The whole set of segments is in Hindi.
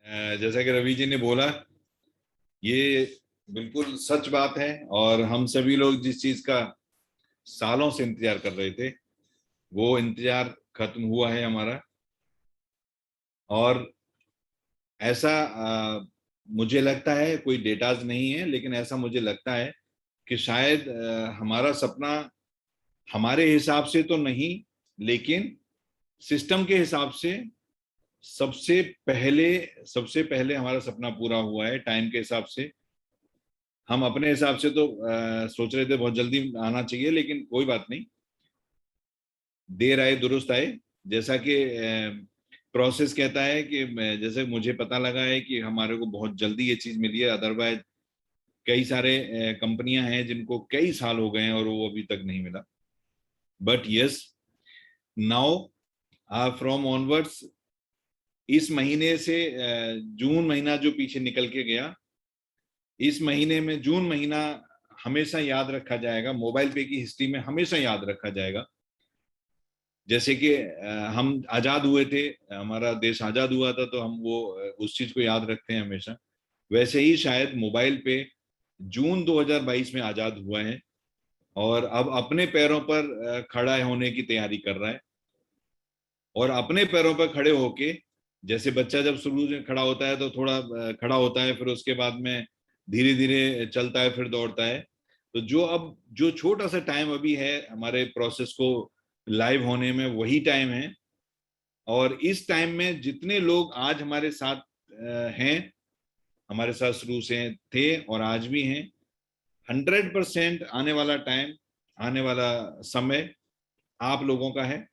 जैसा कि रवि जी ने बोला, ये बिल्कुल सच बात है। और हम सभी लोग जिस चीज का सालों से इंतजार कर रहे थे, वो इंतजार खत्म हुआ है हमारा। और ऐसा मुझे लगता है, कोई डेटाज नहीं है, लेकिन ऐसा मुझे लगता है कि शायद हमारा सपना हमारे हिसाब से तो नहीं, लेकिन सिस्टम के हिसाब से सबसे पहले सबसे पहले हमारा सपना पूरा हुआ है टाइम के हिसाब से। हम अपने हिसाब से तो सोच रहे थे बहुत जल्दी आना चाहिए, लेकिन कोई बात नहीं, देर आए दुरुस्त आए। जैसा कि प्रोसेस कहता है कि जैसे मुझे पता लगा है कि हमारे को बहुत जल्दी ये चीज मिली है। अदरवाइज कई सारे कंपनियां हैं जिनको कई साल हो गए हैं और वो अभी तक नहीं मिला। But yes, now from onwards, इस महीने से जून महीना जो पीछे निकल के गया, इस महीने में जून महीना हमेशा याद रखा जाएगा, मोबाइल पे की हिस्ट्री में हमेशा याद रखा जाएगा। जैसे कि हम आजाद हुए थे, हमारा देश आजाद हुआ था, तो हम वो उस चीज को याद रखते हैं हमेशा। वैसे ही शायद मोबाइल पे जून 2022 में आजाद हुआ है और अब अपने पैरों पर खड़ा होने की तैयारी कर रहा है। और अपने पैरों पर खड़े होके, जैसे बच्चा जब शुरू में खड़ा होता है तो थोड़ा खड़ा होता है, फिर उसके बाद में धीरे धीरे चलता है, फिर दौड़ता है। तो जो छोटा सा टाइम अभी है हमारे प्रोसेस को लाइव होने में, वही टाइम है। और इस टाइम में जितने लोग आज हमारे साथ हैं, हमारे साथ शुरू से थे और आज भी हैं, 100% आने वाला टाइम, आने वाला समय आप लोगों का है।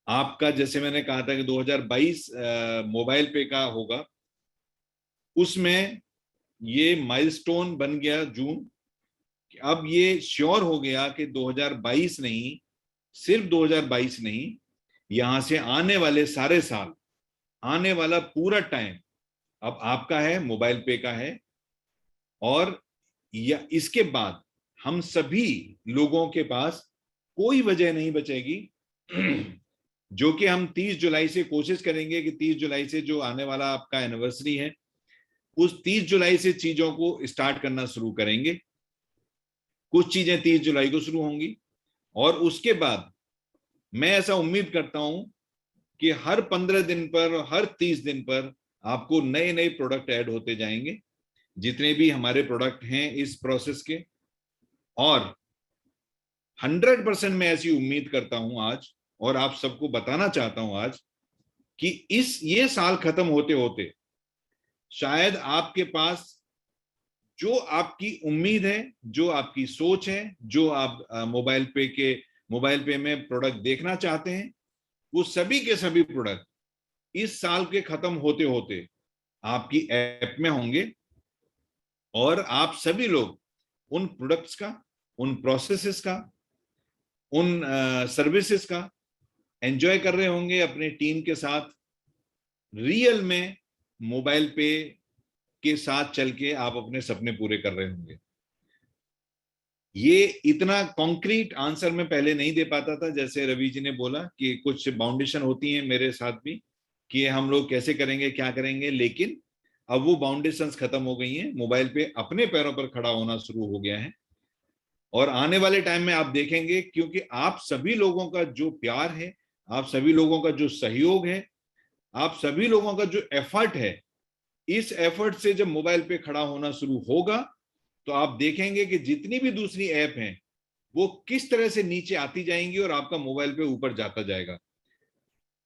आपका, जैसे मैंने कहा था कि 2022 मोबाइल पे का होगा, उसमें ये माइलस्टोन बन गया जून, कि अब ये श्योर हो गया कि 2022 नहीं, सिर्फ 2022 नहीं, यहां से आने वाले सारे साल, आने वाला पूरा टाइम अब आपका है, मोबाइल पे का है। और या इसके बाद हम सभी लोगों के पास कोई वजह नहीं बचेगी जो कि हम 30 जुलाई से कोशिश करेंगे कि 30 जुलाई से जो आने वाला आपका एनिवर्सरी है, उस 30 जुलाई से चीजों को स्टार्ट करना शुरू करेंगे। कुछ चीजें 30 जुलाई को शुरू होंगी और उसके बाद मैं ऐसा उम्मीद करता हूं कि हर 15 दिन पर, हर 30 दिन पर आपको नए नए प्रोडक्ट ऐड होते जाएंगे, जितने भी हमारे प्रोडक्ट हैं इस प्रोसेस के। और 100% मैं ऐसी उम्मीद करता हूं आज, और आप सबको बताना चाहता हूं आज, कि ये साल खत्म होते होते शायद आपके पास जो आपकी उम्मीद है, जो आपकी सोच है, जो आप मोबाइल पे में प्रोडक्ट देखना चाहते हैं, वो सभी के सभी प्रोडक्ट इस साल के खत्म होते होते आपकी ऐप में होंगे। और आप सभी लोग उन प्रोडक्ट्स का, उन प्रोसेसेस का, उन सर्विसेज का एंजॉय कर रहे होंगे अपने टीम के साथ, रियल में मोबाइल पे के साथ चल के आप अपने सपने पूरे कर रहे होंगे। ये इतना कॉन्क्रीट आंसर मैं पहले नहीं दे पाता था। जैसे रवि जी ने बोला कि कुछ बाउंडेशन होती हैं मेरे साथ भी, कि हम लोग कैसे करेंगे, क्या करेंगे, लेकिन अब वो बाउंडेशंस खत्म हो गई हैं। मोबाइल पे अपने पैरों पर खड़ा होना शुरू हो गया है। और आने वाले टाइम में आप देखेंगे, क्योंकि आप सभी लोगों का जो प्यार है, आप सभी लोगों का जो सहयोग है, आप सभी लोगों का जो एफर्ट है, इस एफर्ट से जब मोबाइल पे खड़ा होना शुरू होगा, तो आप देखेंगे कि जितनी भी दूसरी ऐप हैं वो किस तरह से नीचे आती जाएंगी और आपका मोबाइल पे ऊपर जाता जाएगा।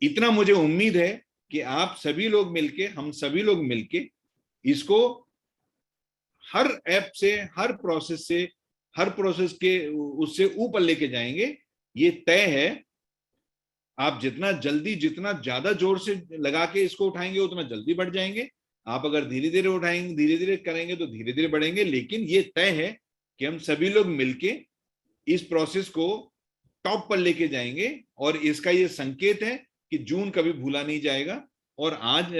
इतना मुझे उम्मीद है कि आप सभी लोग मिलके, हम सभी लोग मिलके इसको हर ऐप से, हर प्रोसेस के उससे ऊपर लेके जाएंगे। ये तय है। आप जितना जल्दी, जितना ज्यादा जोर से लगा के इसको उठाएंगे, उतना जल्दी बढ़ जाएंगे। आप अगर धीरे धीरे उठाएंगे, धीरे धीरे करेंगे, तो धीरे धीरे बढ़ेंगे। लेकिन ये तय है कि हम सभी लोग मिलके इस प्रोसेस को टॉप पर लेके जाएंगे। और इसका ये संकेत है कि जून कभी भूला नहीं जाएगा। और आज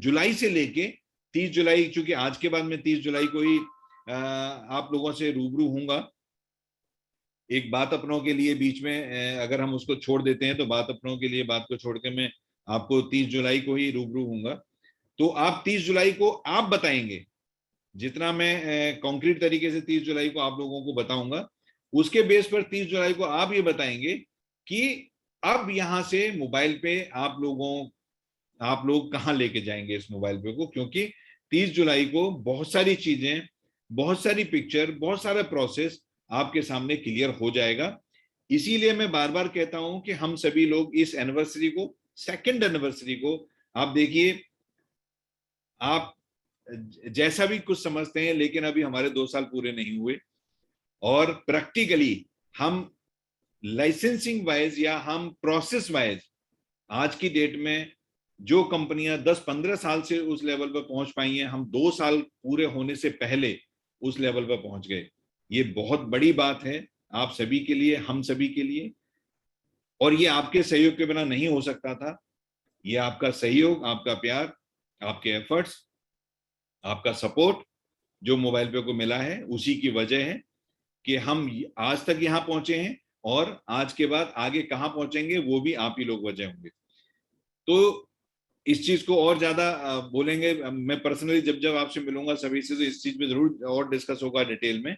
जुलाई से लेके 30 जुलाई, चूंकि आज के बाद में 30 जुलाई को ही आप लोगों से रूबरू हूंगा। एक बात अपनों के लिए बीच में अगर हम उसको छोड़ देते हैं, तो बात अपनों के लिए, बात को छोड़ के मैं आपको 30 जुलाई को ही रूबरू होऊंगा। तो आप 30 जुलाई को आप बताएंगे, जितना मैं कॉन्क्रीट तरीके से 30 जुलाई को आप लोगों को बताऊंगा, उसके बेस पर 30 जुलाई को आप ये बताएंगे कि अब यहां से मोबाइल पे आप लोग कहां लेके जाएंगे इस मोबाइल पे को। क्योंकि 30 जुलाई को बहुत सारी चीजें, बहुत सारी पिक्चर, बहुत सारा प्रोसेस आपके सामने क्लियर हो जाएगा। इसीलिए मैं बार बार कहता हूं कि हम सभी लोग इस एनिवर्सरी को, सेकंड एनिवर्सरी को, आप देखिए, आप जैसा भी कुछ समझते हैं, लेकिन अभी हमारे 2 साल पूरे नहीं हुए, और प्रैक्टिकली हम लाइसेंसिंग वाइज या हम प्रोसेस वाइज आज की डेट में जो कंपनियां 10-15 साल से उस लेवल पर पहुंच पाई हैं, हम 2 साल पूरे होने से पहले उस लेवल पर पहुंच गए। ये बहुत बड़ी बात है आप सभी के लिए, हम सभी के लिए, और ये आपके सहयोग के बिना नहीं हो सकता था। ये आपका सहयोग, आपका प्यार, आपके एफर्ट्स, आपका सपोर्ट जो मोबाइल पे को मिला है, उसी की वजह है कि हम आज तक यहां पहुंचे हैं, और आज के बाद आगे कहां पहुंचेंगे वो भी आप ही लोग वजह होंगे। तो इस चीज को और ज्यादा बोलेंगे, मैं पर्सनली जब जब आपसे मिलूंगा सभी से, तो इस चीज पे जरूर और डिस्कस होगा डिटेल में।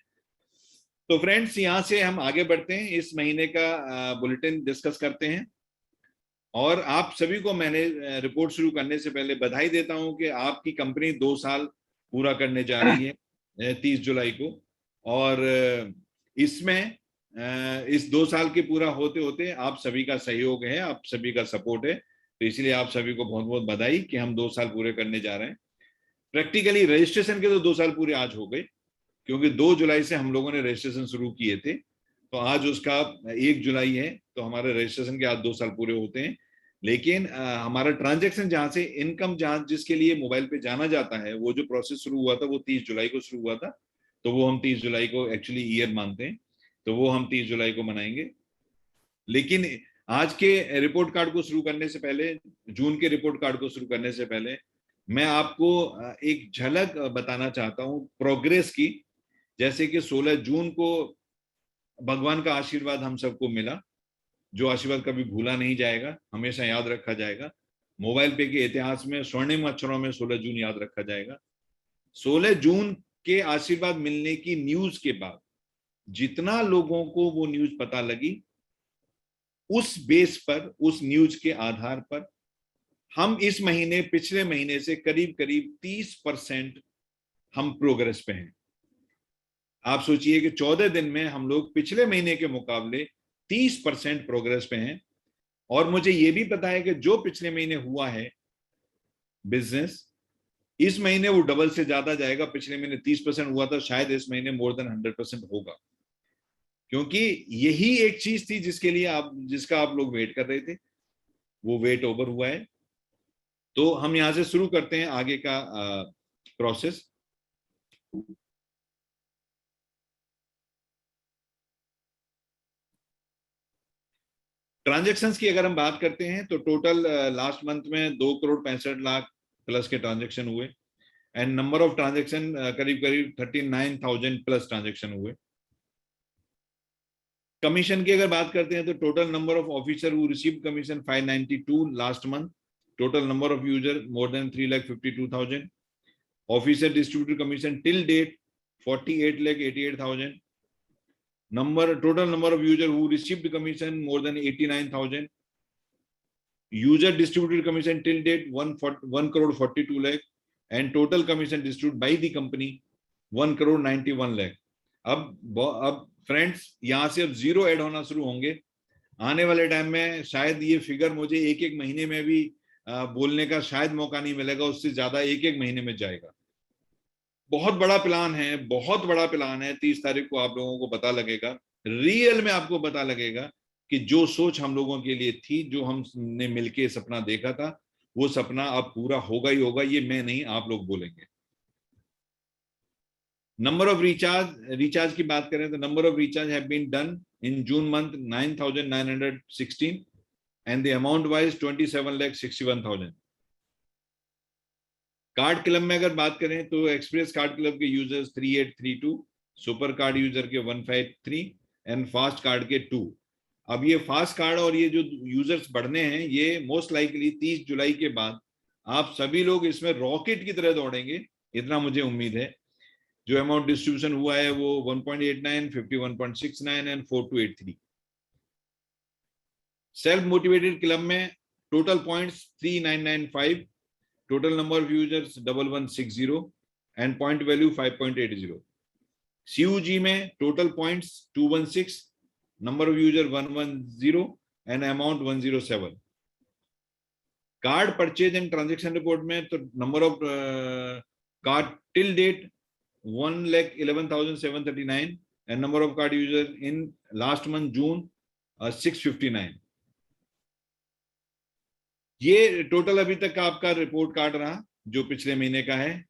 तो फ्रेंड्स, यहाँ से हम आगे बढ़ते हैं, इस महीने का बुलेटिन डिस्कस करते हैं। और आप सभी को मैंने रिपोर्ट शुरू करने से पहले बधाई देता हूं कि आपकी कंपनी 2 साल पूरा करने जा रही है 30 जुलाई को। और इसमें इस 2 साल के पूरा होते होते आप सभी का सहयोग है, आप सभी का सपोर्ट है। तो इसलिए आप सभी को बहुत बहुत बधाई कि हम 2 साल पूरे करने जा रहे हैं। प्रैक्टिकली रजिस्ट्रेशन के तो 2 साल पूरे आज हो गए, क्योंकि 2 जुलाई से हम लोगों ने रजिस्ट्रेशन शुरू किए थे। तो आज उसका 1 जुलाई है, तो हमारे रजिस्ट्रेशन के आज 2 साल पूरे होते हैं। लेकिन हमारा ट्रांजैक्शन जहां से इनकम, जहां जिसके लिए मोबाइल पे जाना जाता है, वो जो प्रोसेस शुरू हुआ था वो 30 जुलाई को शुरू हुआ था। तो वो हम 30 जुलाई को एक्चुअली ईयर मानते हैं, तो वो हम 30 जुलाई को मनाएंगे। लेकिन आज के रिपोर्ट कार्ड को शुरू करने से पहले, जून के रिपोर्ट कार्ड को शुरू करने से पहले, मैं आपको एक झलक बताना चाहता हूं प्रोग्रेस की। जैसे कि 16 जून को भगवान का आशीर्वाद हम सबको मिला, जो आशीर्वाद कभी भूला नहीं जाएगा, हमेशा याद रखा जाएगा। मोबाइल पे के इतिहास में स्वर्णिम अक्षरों में 16 जून याद रखा जाएगा। 16 जून के आशीर्वाद मिलने की न्यूज के बाद जितना लोगों को वो न्यूज पता लगी, उस बेस पर, उस न्यूज के आधार पर हम इस महीने, पिछले महीने से करीब करीब 30% हम प्रोग्रेस पे हैं। आप सोचिए कि 14 दिन में हम लोग पिछले महीने के मुकाबले 30% प्रोग्रेस पे हैं। और मुझे ये भी पता है कि जो पिछले महीने हुआ है बिजनेस, इस महीने वो डबल से ज्यादा जाएगा। पिछले महीने 30% हुआ था, शायद इस महीने मोर देन 100% होगा। क्योंकि यही एक चीज थी जिसके लिए जिसका आप लोग वेट कर रहे थे, वो वेट ओवर हुआ है। तो हम यहां से शुरू करते हैं आगे का प्रोसेस। ट्रांजैक्शंस की अगर हम बात करते हैं तो टोटल लास्ट मंथ में 2,65,00,000 प्लस के ट्रांजैक्शन हुए, एंड नंबर ऑफ ट्रांजैक्शन करीब करीब 39,000 प्लस ट्रांजैक्शन हुए। कमीशन की अगर बात करते हैं तो total number of officer who received commission 592 last month. Total number of user more than 3,52,000। Officer distributor commission till date 48,88,000। Total number of user who received commission more than 89,000. User distributed commission till date 1 crore 42 lakh, and total commission distributed by the company 1 crore 91 lakh. अब फ्रेंड्स, यहां से अब जीरो ऐड होना शुरू होंगे। आने वाले टाइम में शायद ये फिगर मुझे एक एक महीने में भी बोलने का शायद मौका नहीं मिलेगा, उससे ज्यादा एक एक महीने में जाएगा। बहुत बड़ा प्लान है, बहुत बड़ा प्लान है। 30 तारीख को आप लोगों को पता लगेगा, रियल में आपको पता लगेगा कि जो सोच हम लोगों के लिए थी, जो हमने मिलके सपना देखा था, वो सपना अब पूरा होगा ही होगा। ये मैं नहीं, आप लोग बोलेंगे। नंबर ऑफ रिचार्ज की बात करें तो number of recharge have been done in June month 9,916, and the amount wise 27,61,000। Card club में अगर बात करें तो एक्सप्रेस कार्ड क्लब के यूजर्स 3832, सुपर कार्ड यूजर के 153, एंड फास्ट कार्ड के 2। अब ये फास्ट कार्ड और ये जो यूजर्स बढ़ने हैं, ये मोस्ट लाइकली 30 जुलाई के बाद आप सभी लोग इसमें रॉकेट की तरह दौड़ेंगे, इतना मुझे उम्मीद है। जो अमाउंट डिस्ट्रीब्यूशन हुआ है वो 1.89, 51.69 एंड 4283। सेल्फ मोटिवेटेड क्लब में total points 3995, total number of users 1160 and point value 5.80। CUG में total points 216, number of user 110 and amount 107। Card purchase and transaction report में तो number of card till date 1,11,739 and number of card users in last month June 659। ये टोटल अभी तक का आपका रिपोर्ट कार्ड रहा जो पिछले महीने का है।